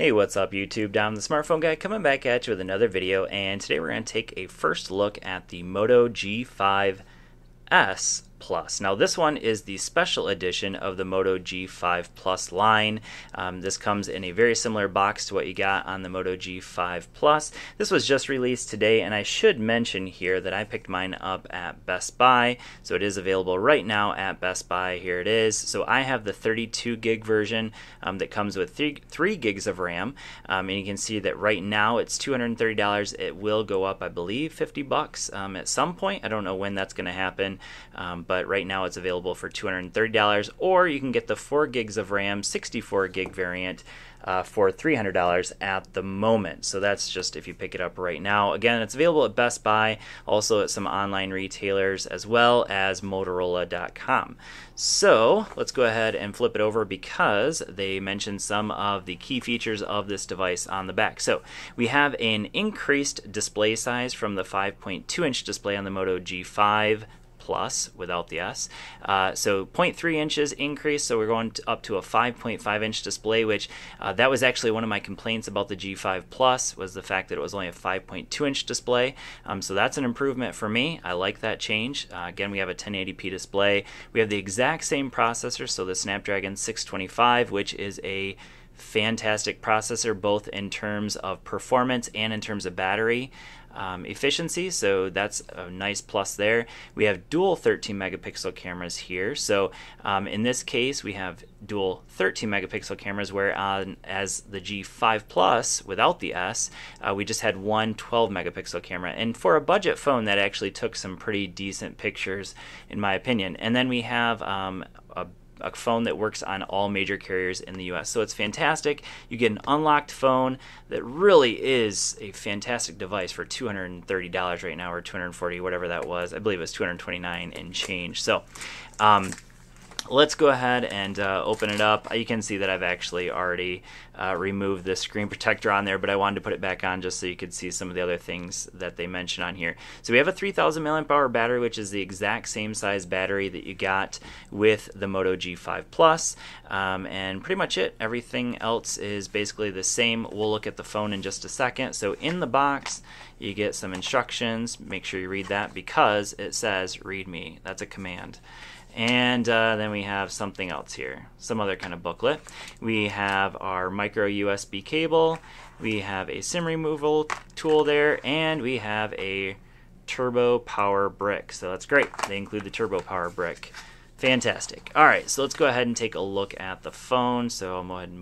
Hey, what's up YouTube? Dom the Smartphone Guy coming back at you with another video, and today we're going to take a first look at the Moto G5s Plus. Now this one is the special edition of the Moto G5 Plus line. This comes in a very similar box to what you got on the Moto G5 Plus. This was just released today, and I should mention here that I picked mine up at Best Buy, so it is available right now at Best Buy. Here it is. So I have the 32 gig version that comes with 3 gigs of RAM, and you can see that right now it's $230. It will go up, I believe, $50 at some point. I don't know when that's going to happen, but right now it's available for $230, or you can get the 4 gigs of RAM 64 gig variant for $300 at the moment. So that's just if you pick it up right now. Again, it's available at Best Buy, also at some online retailers, as well as Motorola.com. So let's go ahead and flip it over because they mentioned some of the key features of this device on the back. So we have an increased display size from the 5.2-inch display on the Moto G5 Plus without the S. So 0.3 inches increase, so we're going up to a 5.5-inch display, which that was actually one of my complaints about the G5 Plus, was the fact that it was only a 5.2-inch display. So that's an improvement for me. I like that change. Again, we have a 1080p display. We have the exact same processor, so the Snapdragon 625, which is a fantastic processor both in terms of performance and in terms of battery efficiency, so that's a nice plus there. We have dual 13 megapixel cameras here, so in this case we have dual 13 megapixel cameras, whereas the G5 Plus without the S, we just had one 12 megapixel camera, and for a budget phone that actually took some pretty decent pictures in my opinion. And then we have a phone that works on all major carriers in the US. So it's fantastic. You get an unlocked phone that really is a fantastic device for $230 right now, or $240, whatever that was. I believe it was $229 and change. So let's go ahead and open it up. You can see that I've actually already removed the screen protector on there, but I wanted to put it back on just so you could see some of the other things that they mention on here. So we have a 3000 milliamp hour battery, which is the exact same size battery that you got with the Moto G5 Plus, and pretty much it. Everything else is basically the same. We'll look at the phone in just a second. So in the box you get some instructions. Make sure you read that because it says read me. That's a command. And then we have something else here, some other kind of booklet. We have our micro USB cable, we have a SIM removal tool there, and we have a turbo power brick. So that's great. They include the turbo power brick. Fantastic. All right, so let's go ahead and take a look at the phone. So I'll go ahead and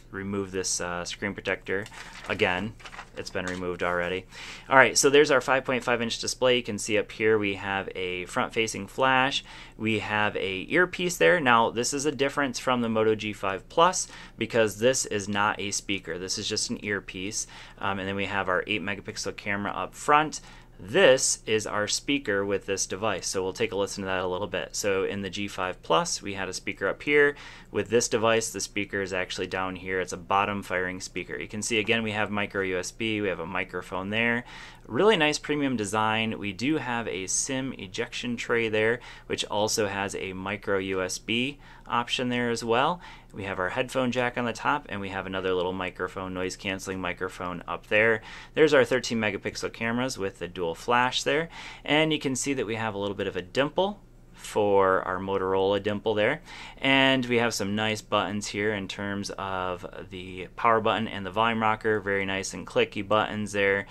remove this screen protector. Again, it's been removed already. All right, so there's our 5.5-inch display. You can see up here we have a front-facing flash. We have a earpiece there. Now, this is a difference from the Moto G5 Plus because this is not a speaker. This is just an earpiece. And then we have our 8-megapixel camera up front. This is our speaker with this device, so we'll take a listen to that a little bit. So in the G5 Plus, we had a speaker up here. With this device, the speaker is actually down here. It's a bottom firing speaker. You can see again we have micro USB, we have a microphone there. Really nice premium design. We do have a SIM ejection tray there, which also has a micro USB option there as well. We have our headphone jack on the top, and we have another little microphone, noise canceling microphone up there. There's our 13 megapixel cameras with the dual flash there, and you can see that we have a little bit of a dimple for our Motorola dimple there, and we have some nice buttons here in terms of the power button and the volume rocker. Very nice and clicky buttons there.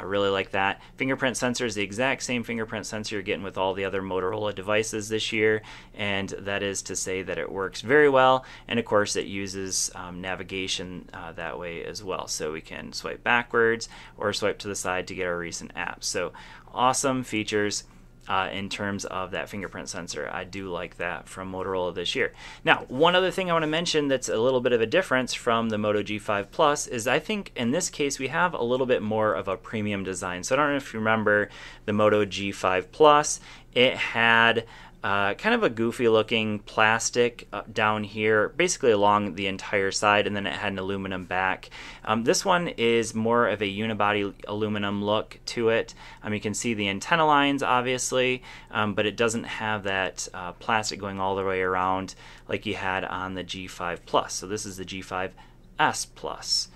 Really like that. Fingerprint sensor is the exact same fingerprint sensor you're getting with all the other Motorola devices this year, and that is to say that it works very well, and of course it uses navigation that way as well, so we can swipe backwards or swipe to the side to get our recent apps. So awesome features in terms of that fingerprint sensor. I do like that from Motorola this year. Now, one other thing I want to mention that's a little bit of a difference from the Moto G5 Plus is I think in this case we have a little bit more of a premium design. So I don't know if you remember the Moto G5 Plus. It had kind of a goofy looking plastic down here, basically along the entire side, and then it had an aluminum back. This one is more of a unibody aluminum look to it. You can see the antenna lines obviously, but it doesn't have that plastic going all the way around like you had on the G5 Plus. So this is the G5 S Plus.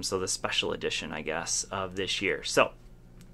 So the special edition, I guess, of this year. So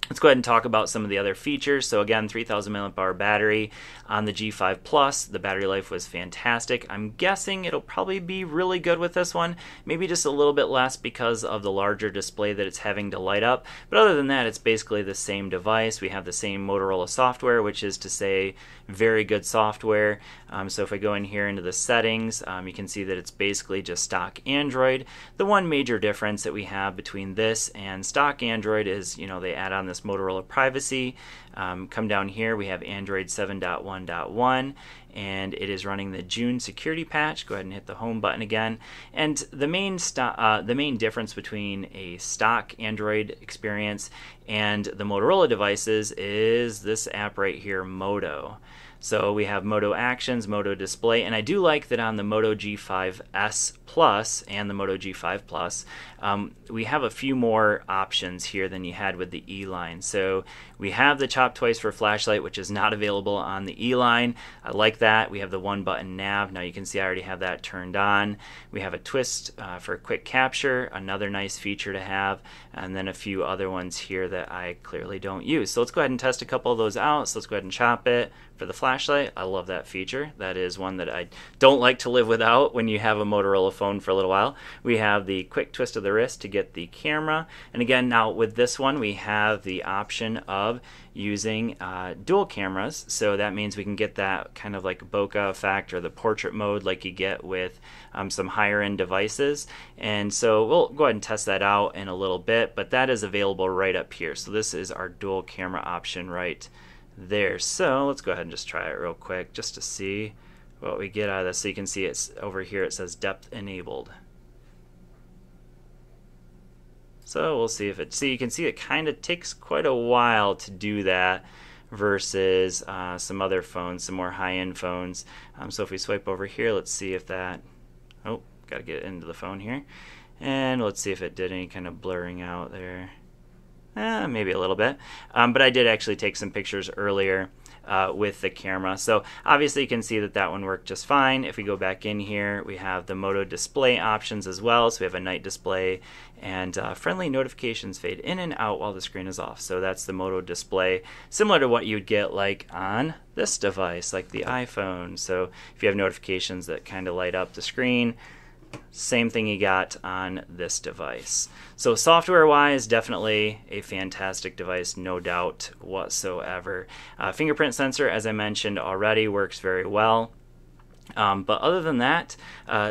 let's go ahead and talk about some of the other features. So again, 3,000 milliamp hour battery on the G5 Plus. The battery life was fantastic. I'm guessing it'll probably be really good with this one. Maybe just a little bit less because of the larger display that it's having to light up. But other than that, it's basically the same device. We have the same Motorola software, which is to say very good software. So if I go in here into the settings, you can see that it's basically just stock Android. The one major difference that we have between this and stock Android is, they add on this Motorola privacy. Come down here, we have Android 7.1.1, and it is running the June security patch. Go ahead and hit the home button again. And the main difference between a stock Android experience and the Motorola devices is this app right here, Moto. So we have Moto Actions, Moto Display, and I do like that on the Moto G5s Plus and the Moto G5 Plus, we have a few more options here than you had with the E line. So we have the chop twice for flashlight, which is not available on the E line. I like that. We have the one button nav. Now you can see I already have that turned on. We have a twist for quick capture, another nice feature to have, and then a few other ones here that I clearly don't use. So let's go ahead and test a couple of those out. So let's go ahead and chop it. For the flashlight, I love that feature. That is one that I don't like to live without when you have a Motorola phone for a little while. We have the quick twist of the wrist to get the camera. And again, now with this one, we have the option of using dual cameras. So that means we can get that kind of like bokeh effect or the portrait mode like you get with some higher end devices. And so we'll go ahead and test that out in a little bit, but that is available right up here. So this is our dual camera option right there. So let's go ahead and just try it real quick just to see what we get out of this. So you can see it's over here, it says depth enabled. So we'll see if it, you can see it kind of takes quite a while to do that versus some other phones, some more high-end phones. So if we swipe over here, let's see if that, oh, gotta get into the phone here. And let's see if it did any kind of blurring out there. Maybe a little bit, but I did actually take some pictures earlier with the camera. So obviously you can see that that one worked just fine. If we go back in here, we have the Moto display options as well. So we have a night display and friendly notifications fade in and out while the screen is off. So that's the Moto display, similar to what you'd get like on this device, like the iPhone. So if you have notifications that kind of light up the screen, same thing you got on this device. So software-wise, definitely a fantastic device, no doubt whatsoever. Fingerprint sensor, as I mentioned already, works very well. But other than that,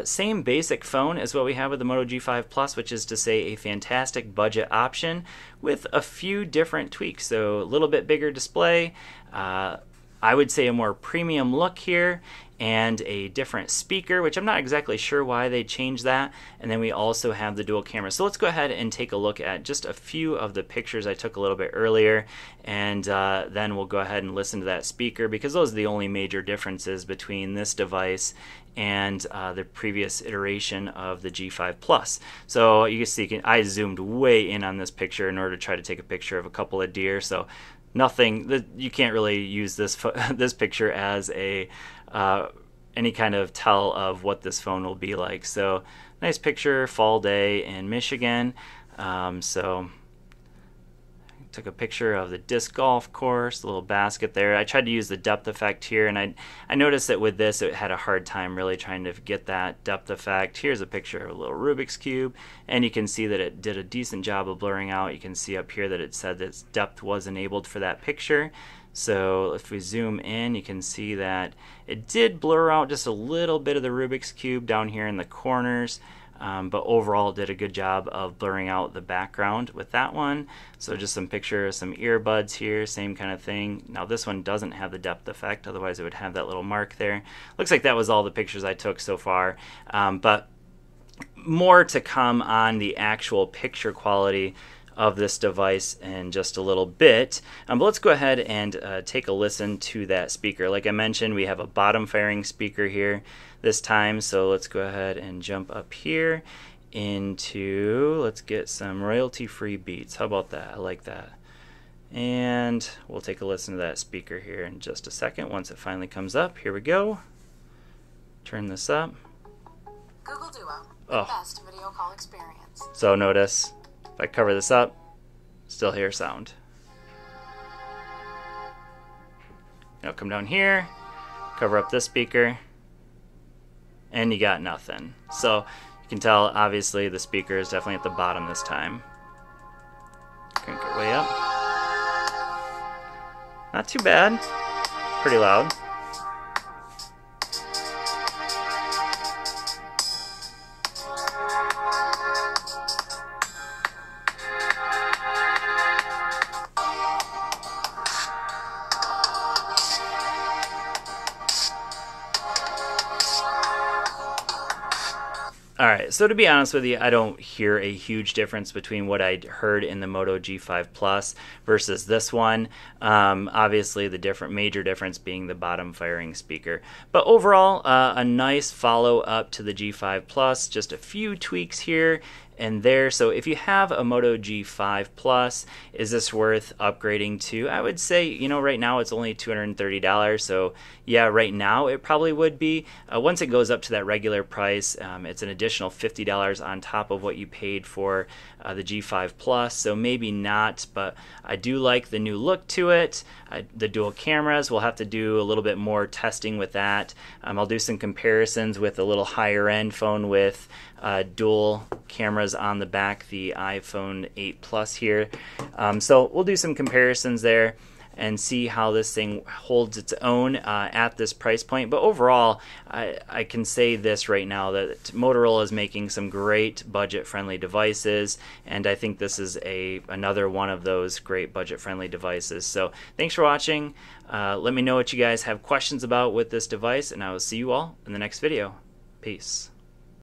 same basic phone as what we have with the Moto G5 Plus, which is to say a fantastic budget option with a few different tweaks. So a little bit bigger display, I would say a more premium look here, and a different speaker, which I'm not exactly sure why they changed that. And then we also have the dual camera. So let's go ahead and take a look at just a few of the pictures I took a little bit earlier, and then we'll go ahead and listen to that speaker, because those are the only major differences between this device and the previous iteration of the G5 Plus. So you can see, I zoomed way in on this picture in order to try to take a picture of a couple of deer. So nothing, you can't really use this this picture as a any kind of tell of what this phone will be like. So nice picture, fall day in Michigan. So I took a picture of the disc golf course, the little basket there. I tried to use the depth effect here, and I noticed that with this it had a hard time really trying to get that depth effect. Here's a picture of a little Rubik's Cube, and you can see that it did a decent job of blurring out. You can see up here that it said that depth was enabled for that picture. So if we zoom in, you can see that it did blur out just a little bit of the Rubik's Cube down here in the corners, but overall it did a good job of blurring out the background with that one. So just some pictures, some earbuds here, same kind of thing. Now this one doesn't have the depth effect, otherwise it would have that little mark there. Looks like that was all the pictures I took so far, but more to come on the actual picture quality of this device in just a little bit. But let's go ahead and take a listen to that speaker. Like I mentioned, we have a bottom firing speaker here this time, so let's go ahead and jump up here into, let's get some royalty-free beats. How about that? I like that. And we'll take a listen to that speaker here in just a second once it finally comes up. Here we go. Turn this up. Google Duo. Oh. Best video call experience. So notice, if I cover this up, still hear sound. I'll come down here, cover up this speaker, and you got nothing. So you can tell, obviously, the speaker is definitely at the bottom this time. Crank it way up. Not too bad. Pretty loud. Alright, so to be honest with you, I don't hear a huge difference between what I heard in the Moto G5 Plus versus this one. Obviously, the major difference being the bottom firing speaker. But overall, a nice follow-up to the G5 Plus, just a few tweaks here and there. So if you have a Moto G5 Plus, is this worth upgrading to? I would say, you know, right now it's only $230, so yeah, right now it probably would be. Once it goes up to that regular price, it's an additional $50 on top of what you paid for the G5 Plus, so maybe not, but I do like the new look to it. The dual cameras, we'll have to do a little bit more testing with that. I'll do some comparisons with a little higher end phone with dual cameras on the back, the iPhone 8 Plus here. So we'll do some comparisons there and see how this thing holds its own at this price point. But overall, I can say this right now, that Motorola is making some great budget-friendly devices, and I think this is another one of those great budget-friendly devices. So thanks for watching. Let me know what you guys have questions about with this device, and I will see you all in the next video. Peace.